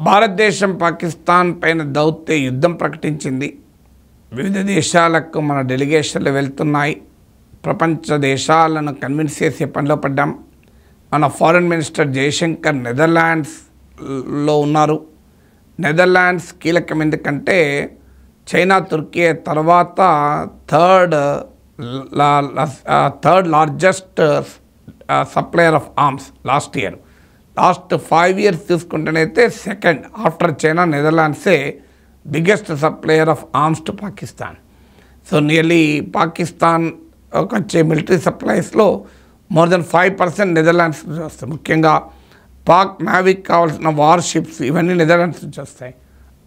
భారతదేశం పాకిస్తాన్ పైన దౌత్య యుద్ధం ప్రకటించింది. వివిధ దేశాలకు మన డెలిగేషన్లు వెళ్తున్నాయి. ప్రపంచ దేశాలను కన్విన్స్ చేసే పనిలో పడ్డాం. మన ఫారెన్ మినిస్టర్ జయశంకర్ నెదర్లాండ్స్లో ఉన్నారు. నెదర్లాండ్స్ కీలకం ఎందుకంటే చైనా తుర్కీ తర్వాత third largest supplier of arms last 5 years చూసుకుంటేనైతే సెకండ్ ఆఫ్టర్ చైనా నెదర్లాండ్సే biggest supplier of arms to Pakistan. So nearly Pakistan వచ్చే మిలిటరీ సప్లైస్లో మోర్ దెన్ 5% నెదర్లాండ్స్ నుంచి వస్తాయి. ముఖ్యంగా పాక్ నావిక్ కావాల్సిన వార్షిప్స్ ఇవన్నీ నెదర్లాండ్స్ నుంచి వస్తాయి.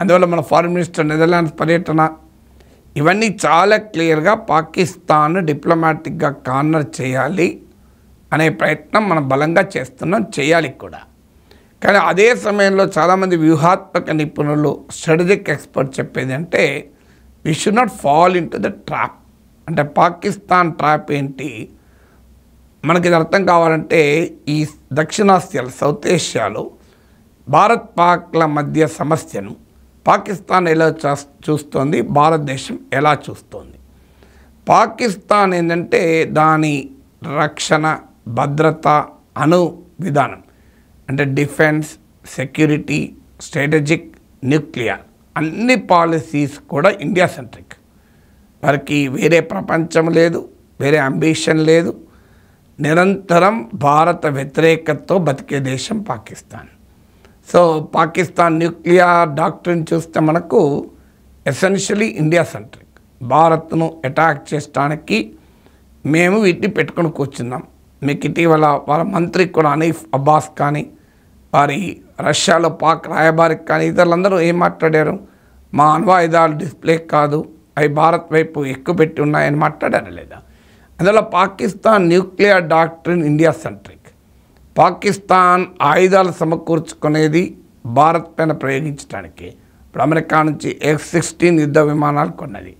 అందువల్ల మన ఫారిన్ మినిస్టర్ నెదర్లాండ్స్ పర్యటన ఇవన్నీ చాలా క్లియర్గా పాకిస్తాన్ డిప్లొమాటిక్గా కార్నర్ చేయాలి అనే ప్రయత్నం మనం బలంగా చేస్తున్నాం, చేయాలి కూడా. కానీ అదే సమయంలో చాలామంది వ్యూహాత్మక నిపుణులు స్ట్రాటజిక్ ఎక్స్పర్ట్ చెప్పేది అంటే we should not fall in to the trap. అంటే పాకిస్తాన్ ట్రాప్ ఏంటి మనకి ఇది అర్థం కావాలంటే ఈ దక్షిణాసియాలో సౌత్ ఏషియాలో భారత్ పాక్ల మధ్య సమస్యను పాకిస్తాన్ ఎలా చూస్తోంది, భారతదేశం ఎలా చూస్తోంది. పాకిస్తాన్ ఏంటంటే దాని రక్షణ భద్రత అణు విధానం అంటే డిఫెన్స్, సెక్యూరిటీ, స్ట్రాటజిక్, న్యూక్లియర్ అన్ని పాలసీస్ కూడా ఇండియా సెంట్రిక్. వారికి వేరే ప్రపంచం లేదు, వేరే అంబిషన్ లేదు. నిరంతరం భారత వ్యతిరేకతతో బతికే దేశం Pakistan. So Pakistan nuclear doctrine చూస్తే మనకు ఎసెన్షియలీ ఇండియా సెంట్రిక్. భారత్ను అటాక్ చేయడానికి మేము వీటిని పెట్టుకొని కూర్చున్నాం. మీకు ఇటీవల వాళ్ళ మంత్రి కూడా అనీఫ్ అబ్బాస్ కానీ వారి రష్యాలో పాక్ రాయబారికి కానీ ఇతరులందరూ ఏం మాట్లాడారు, మా అణ్వాయుధాలు డిస్ప్లే కాదు, అవి భారత్ వైపు ఎక్కువ పెట్టి ఉన్నాయని మాట్లాడారు లేదా. అందువల్ల Pakistan nuclear doctrine India centric. Pakistan ఆయుధాలు సమకూర్చుకునేది భారత్ పైన ప్రయోగించడానికి. ఇప్పుడు అమెరికా నుంచి F-16 యుద్ధ విమానాలు కొన్నది.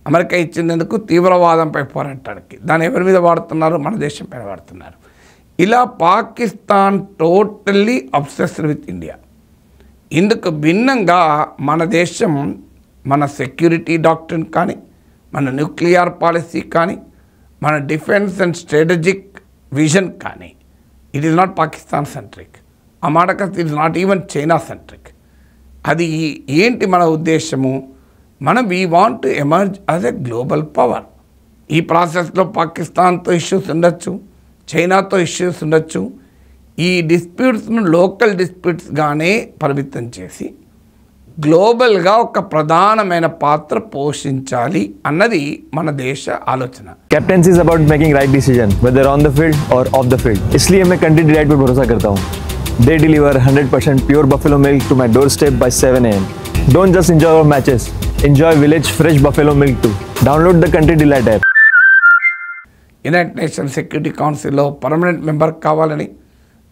అమెరికా ఇచ్చినందుకు తీవ్రవాదంపై పోరాటానికి. దాన్ని ఎవరి మీద వాడుతున్నారు, మన దేశం పైన వాడుతున్నారు. ఇలా Pakistan totally obsessed with India. ఇందుకు భిన్నంగా మన దేశం మన సెక్యూరిటీ డాక్ట్రిన్ కానీ, మన న్యూక్లియర్ పాలసీ కానీ, మన డిఫెన్స్ అండ్ స్ట్రాటజిక్ విజన్ కానీ it is not Pakistan centric. ఆ మాటకు it is not even China centric. అది ఏంటి మన ఉద్దేశము, మనం we want to emerge as a global power. ఈ ప్రాసెస్లో పాకిస్తాన్తో ఇష్యూస్ ఉండొచ్చు, చైనాతో ఇష్యూస్ ఉండొచ్చు. ఈ డిస్ప్యూట్స్ను లోకల్ డిస్ప్యూట్స్గానే పరిమితం చేసి గ్లోబల్గా ఒక ప్రధానమైన పాత్ర పోషించాలి అన్నది మన దేశ ఆలోచన. Captaincy is about making right decision whether on the field or off the field. इसलिए मैं कंट्री डिलाइट पर भरोसा करता हूँ. They deliver 100% pure buffalo milk to my doorstep by 7 AM. Don't just enjoy our matches. Enjoy village fresh buffalo milk too. Download the Country Delight app. United nations security కౌన్సిల్లో permanent member కావాలని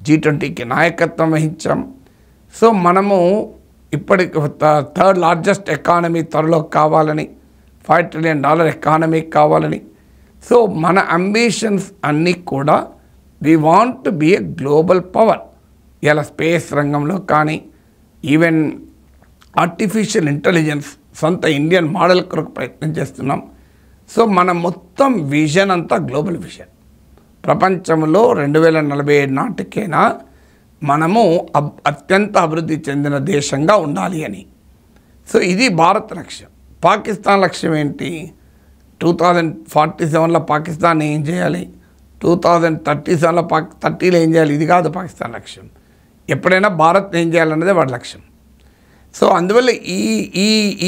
G20కి నాయకత్వం వహించాం. So మనము ఇప్పటికి third largest economy త్వరలో కావాలని, $5 trillion economy కావాలని. So మన ambitions అన్నీ కూడా we want to be a global power. ఇలా స్పేస్ రంగంలో కానీ ఈవెన్ ఆర్టిఫిషియల్ ఇంటెలిజెన్స్ సొంత ఇండియన్ మోడల్ కొరకు ప్రయత్నం చేస్తున్నాం. సో మన మొత్తం విజన్ అంతా గ్లోబల్ విజన్. ప్రపంచంలో 2047 నాటికైనా మనము అత్యంత అభివృద్ధి చెందిన దేశంగా ఉండాలి అని. సో ఇది భారత్ లక్ష్యం. పాకిస్తాన్ లక్ష్యం ఏంటి, 2047లో పాకిస్తాన్ ఏం చేయాలి, 2037లో 30లో ఏం చేయాలి, ఇది కాదు పాకిస్తాన్ లక్ష్యం. ఎప్పుడైనా భారత్ ఏం చేయాలన్నదే వాడి లక్ష్యం. సో అందువల్ల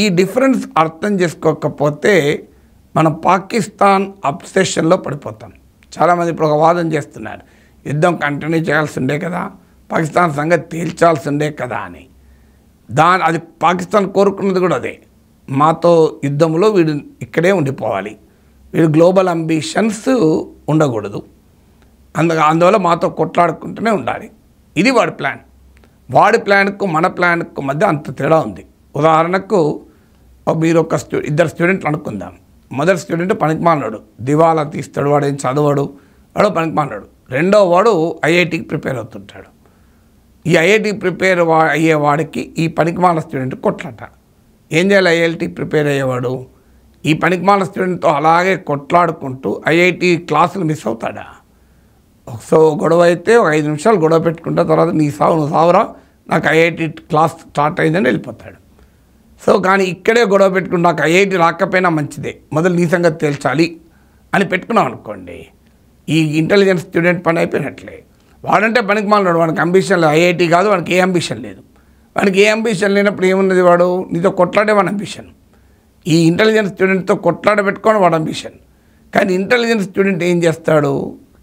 ఈ డిఫరెన్స్ అర్థం చేసుకోకపోతే మనం పాకిస్తాన్ అబ్సెషన్లో పడిపోతాం. చాలామంది ఇప్పుడు ఒక వాదన చేస్తున్నారు, యుద్ధం కంటిన్యూ చేయాల్సి ఉండే కదా, పాకిస్తాన్ సంగతి తేల్చాల్సి ఉండే కదా అని. అది పాకిస్తాన్ కోరుకున్నది కూడా అదే. మాతో యుద్ధంలో వీడు ఇక్కడే ఉండిపోవాలి, వీడు గ్లోబల్ అంబిషన్స్ ఉండకూడదు, అందువల్ల మాతో కొట్లాడుకుంటూనే ఉండాలి. ఇది వాడి ప్లాన్. వాడి ప్లాన్కు మన ప్లాన్కు మధ్య అంత తేడా ఉంది. ఉదాహరణకు మీరు ఇద్దరు స్టూడెంట్లు అనుకుందాం. మొదటి స్టూడెంట్ పనికిమాలినాడు, దివాలా తీస్తాడు, వాడు ఏం చదవడు, వాడు పనికిమాలినాడు. రెండో వాడు IITకి ప్రిపేర్ అవుతుంటాడు. ఈ ఐఐటి ప్రిపేర్ అయ్యేవాడికి ఈ పనికిమాల స్టూడెంట్ కొట్లాట. ఏం చేయాలి? ఐఐటి ప్రిపేర్ అయ్యేవాడు ఈ పనికిమాల స్టూడెంట్తో అలాగే కొట్లాడుకుంటూ ఐఐటి క్లాసులు మిస్ అవుతాడా? సో గొడవ అయితే ఒక 5 నిమిషాలు గొడవ పెట్టుకుంటా, తర్వాత నువ్వు సావురా, నాకు ఐఐటి క్లాస్ స్టార్ట్ అయిందని వెళ్ళిపోతాడు. సో కానీ ఇక్కడే గొడవ పెట్టుకుంటూ నాకు ఐఐటి రాకపోయినా మంచిదే, మొదలు నీ సంగతి తేల్చాలి అని పెట్టుకున్నాం అనుకోండి, ఈ ఇంటెలిజెన్స్ స్టూడెంట్ పని అయిపోయినట్లే. వాడంటే పనికి మాలినాడు, వాడికి అంబిషన్ లేదు. ఐఐటి కాదు, వాడికి ఏ అంబిషన్ లేదు. వాడికి ఏ అంబిషన్ లేనప్పుడు ఏమున్నది? వాడు నీతో కొట్లాడే వాడి అంబిషన్. ఈ ఇంటెలిజెన్స్ స్టూడెంట్తో కొట్లాడ పెట్టుకోవడం వాడు అంబిషన్. కానీ ఇంటెలిజెన్స్ స్టూడెంట్ ఏం చేస్తాడు?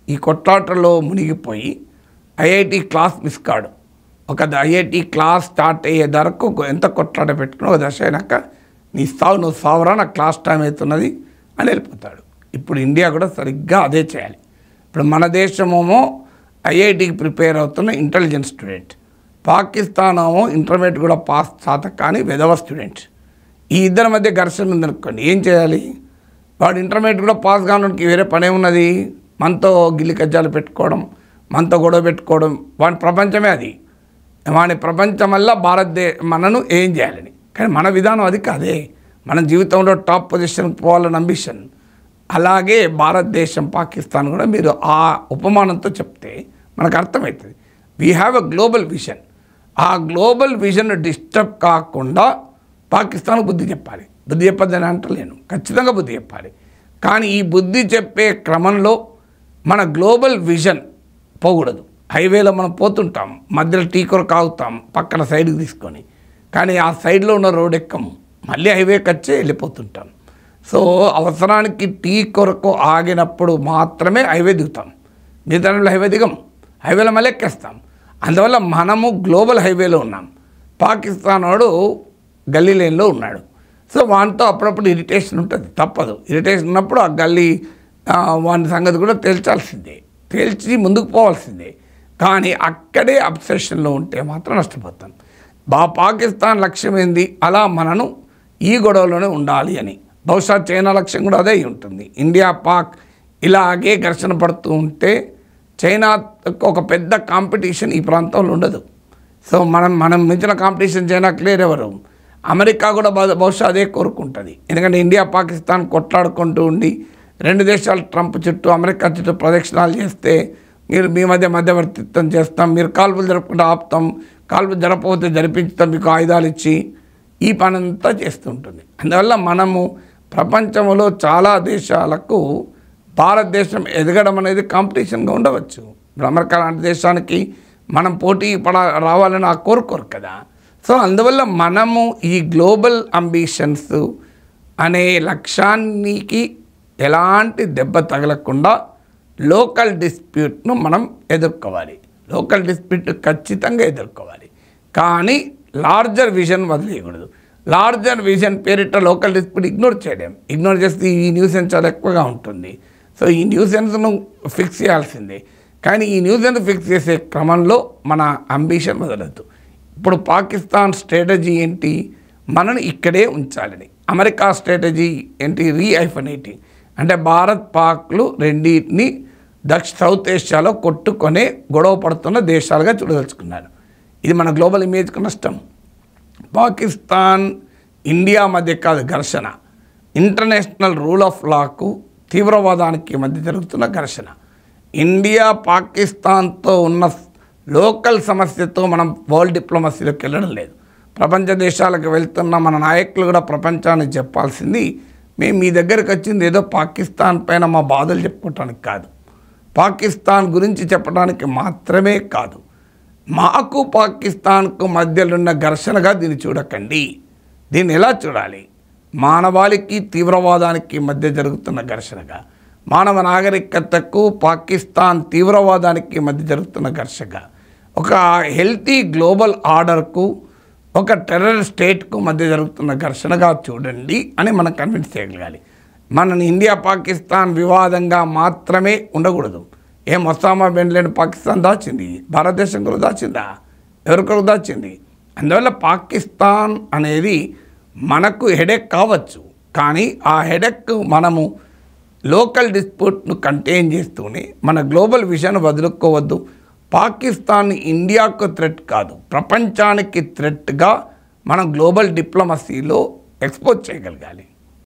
ఈ కొట్లాటలో మునిగిపోయి ఐఐటి క్లాస్ మిస్ కాడు. ఒక ఐఐటి క్లాస్ స్టార్ట్ అయ్యే ధరకు ఎంత కొట్లాట పెట్టుకుని ఒక దశ అయినాక నువ్వు సావురా, నాకు క్లాస్ టైం అవుతున్నది అని వెళ్ళిపోతాడు. ఇప్పుడు ఇండియా కూడా సరిగ్గా అదే చేయాలి. ఇప్పుడు మన దేశమేమో ఐఐటికి ప్రిపేర్ అవుతున్న ఇంటెలిజెన్స్ స్టూడెంట్, పాకిస్తాన్ ఏమో ఇంటర్మీడియట్ కూడా పాస్ చేత కానీ విధవ స్టూడెంట్. ఈ ఇద్దరి మధ్య ఘర్షణ ఉందనుకోండి, ఏం చేయాలి? వాడు ఇంటర్మీడియట్ కూడా పాస్ కావడానికి వేరే పనే ఉన్నది. మనతో గిల్లి కజ్జాలు పెట్టుకోవడం, మనతో గొడవ పెట్టుకోవడం, వాడి ప్రపంచమే అది. వాడి ప్రపంచం వల్ల మనను ఏం చేయాలని. కానీ మన విధానం అది కాదే. మన జీవితంలో టాప్ పొజిషన్కి పోవాలని అంబిషన్. అలాగే భారతదేశం, పాకిస్తాన్ కూడా మీరు ఆ ఉపమానంతో చెప్తే మనకు అర్థమవుతుంది. We have a global vision. ఆ గ్లోబల్ విజన్ డిస్టర్బ్ కాకుండా పాకిస్తాన్కు బుద్ధి చెప్పాలి. బుద్ధి చెప్పద్దని అంటలేను, ఖచ్చితంగా బుద్ధి చెప్పాలి. కానీ ఈ బుద్ధి చెప్పే క్రమంలో మన గ్లోబల్ విజన్ పోకూడదు. హైవేలో మనం పోతుంటాం, మధ్యలో టీ కొరకు ఆగుతాం పక్కన సైడ్కి తీసుకొని, కానీ ఆ సైడ్లో ఉన్న రోడ్ ఎక్కము, మళ్ళీ హైవేకి వచ్చి వెళ్ళిపోతుంటాం. సో అవసరానికి టీ కొరకు ఆగినప్పుడు మాత్రమే హైవే దిగుతాం, మిగతా హైవే దిగం, హైవేలో మళ్ళీ ఎక్కేస్తాం. అందువల్ల మనము గ్లోబల్ హైవేలో ఉన్నాం, పాకిస్తాన్ వాడు గల్లీ లేన్లో ఉన్నాడు. సో వానితో అప్పుడప్పుడు ఇరిటేషన్ ఉంటుంది, తప్పదు. ఇరిటేషన్ ఉన్నప్పుడు ఆ గల్లీ వాని సంగతి కూడా తేల్చాల్సిందే, తేల్చి ముందుకు పోవాల్సిందే. కానీ అక్కడే అబ్సెషన్లో ఉంటే మాత్రం నష్టపోతాం. పాకిస్తాన్ లక్ష్యం ఏంది? అలా మనను ఈ గొడవలోనే ఉండాలి అని. బహుశా చైనా లక్ష్యం కూడా అదే ఉంటుంది. ఇండియా పాక్ ఇలాగే ఘర్షణ పడుతూ ఉంటే చైనాకు ఒక పెద్ద కాంపిటీషన్ ఈ ప్రాంతంలో ఉండదు. సో మనం మించిన కాంపిటీషన్ చైనా క్లియర్ ఎవరు? అమెరికా కూడా బహుశా అదే కోరుకుంటుంది. ఎందుకంటే ఇండియా పాకిస్తాన్ కొట్లాడుకుంటూ ఉండి 2 దేశాలు ట్రంప్ చుట్టూ అమెరికా చుట్టూ ప్రదక్షిణాలు చేస్తే మీరు మీ మధ్యవర్తిత్వం చేస్తాం, మీరు కాల్పులు జరపకుండా ఆపుతాం, కాల్పులు జరపకపోతే జరిపించుతాం, మీకు ఆయుధాలు ఇచ్చి ఈ పనంతా చేస్తుంటుంది. అందువల్ల మనము ప్రపంచంలో చాలా దేశాలకు భారతదేశం ఎదగడం అనేది కాంపిటీషన్గా ఉండవచ్చు. ఇప్పుడు అమెరికా లాంటి దేశానికి మనం పోటీ రావాలని ఆ కోరుకోరు కదా. సో అందువల్ల మనము ఈ గ్లోబల్ అంబిషన్స్ అనే లక్ష్యానికి ఎలాంటి దెబ్బ తగలకుండా లోకల్ డిస్ప్యూట్ను మనం ఎదుర్కోవాలి. లోకల్ డిస్ప్యూట్ ఖచ్చితంగా ఎదుర్కోవాలి, కానీ లార్జర్ విజన్ వదిలేయకూడదు. లార్జర్ విజన్ పేరిట లోకల్ డిస్ప్యూట్ ఇగ్నోర్ చేస్తే ఈ న్యూసెన్స్ చాలా ఎక్కువగా ఉంటుంది. సో ఈ న్యూసెన్స్ను ఫిక్స్ చేయాల్సిందే. కానీ ఈ న్యూసెన్స్ ఫిక్స్ చేసే క్రమంలో మన అంబిషన్ వదలద్దు. ఇప్పుడు పాకిస్తాన్ స్ట్రాటజీ ఏంటి? మనను ఇక్కడే ఉంచాలని. అమెరికా స్ట్రాటజీ ఏంటి? రీఐఫనేటింగ్, అంటే భారత్ పాక్లు రెండింటిని సౌత్ ఏషియాలో కొట్టుకొనే గొడవ పడుతున్న దేశాలుగా చూడదలుచుకున్నారు. ఇది మన గ్లోబల్ ఇమేజ్కు నష్టం. పాకిస్తాన్ ఇండియా మధ్య కాదు ఘర్షణ, ఇంటర్నేషనల్ రూల్ ఆఫ్ లాకు తీవ్రవాదానికి మధ్య జరుగుతున్న ఘర్షణ. ఇండియా పాకిస్తాన్తో ఉన్న లోకల్ సమస్యతో మనం వరల్డ్ డిప్లొమసీలోకి వెళ్ళడం లేదు. ప్రపంచ దేశాలకు వెళ్తున్న మన నాయకులు కూడా ప్రపంచానికి చెప్పాల్సింది, మేము మీ దగ్గరికి వచ్చింది ఏదో పాకిస్తాన్ పైన మా బాధలు చెప్పుకోవటానికి కాదు, పాకిస్తాన్ గురించి చెప్పడానికి మాత్రమే కాదు, మాకు పాకిస్తాన్కు మధ్యలో ఉన్న ఘర్షణగా దీన్ని చూడకండి. దీన్ని ఎలా చూడాలి? మానవాళికి తీవ్రవాదానికి మధ్య జరుగుతున్న ఘర్షణగా, మానవ నాగరికతకు పాకిస్తాన్ తీవ్రవాదానికి మధ్య జరుగుతున్న ఘర్షణగా, ఒక హెల్తీ గ్లోబల్ ఆర్డర్కు ఒక టెర్రర్ స్టేట్కు మధ్య జరుగుతున్న ఘర్షణగా చూడండి అని మనం కన్విన్స్ చేయగలగాలి. మన ఇండియా పాకిస్తాన్ వివాదంగా మాత్రమే ఉండకూడదు. ఒసామా బిన్ లాడెన్ పాకిస్తాన్ దాచింది, భారతదేశం కూడా దాచిందా? ఎవరికొరకు దాచింది? అందువల్ల పాకిస్తాన్ అనేది మనకు హెడేక్ కావచ్చు, కానీ ఆ హెడేక్ మనము లోకల్ డిస్ప్యూట్ను కంటైన్ చేస్తూనే మన గ్లోబల్ విజన్ వదులుకోవద్దు. పాకిస్తాన్ ఇండియాకు థ్రెట్ కాదు, ప్రపంచానికి థ్రెట్గా మనం గ్లోబల్ డిప్లొమసీలో ఎక్స్పోజ్ చేయగలగాలి.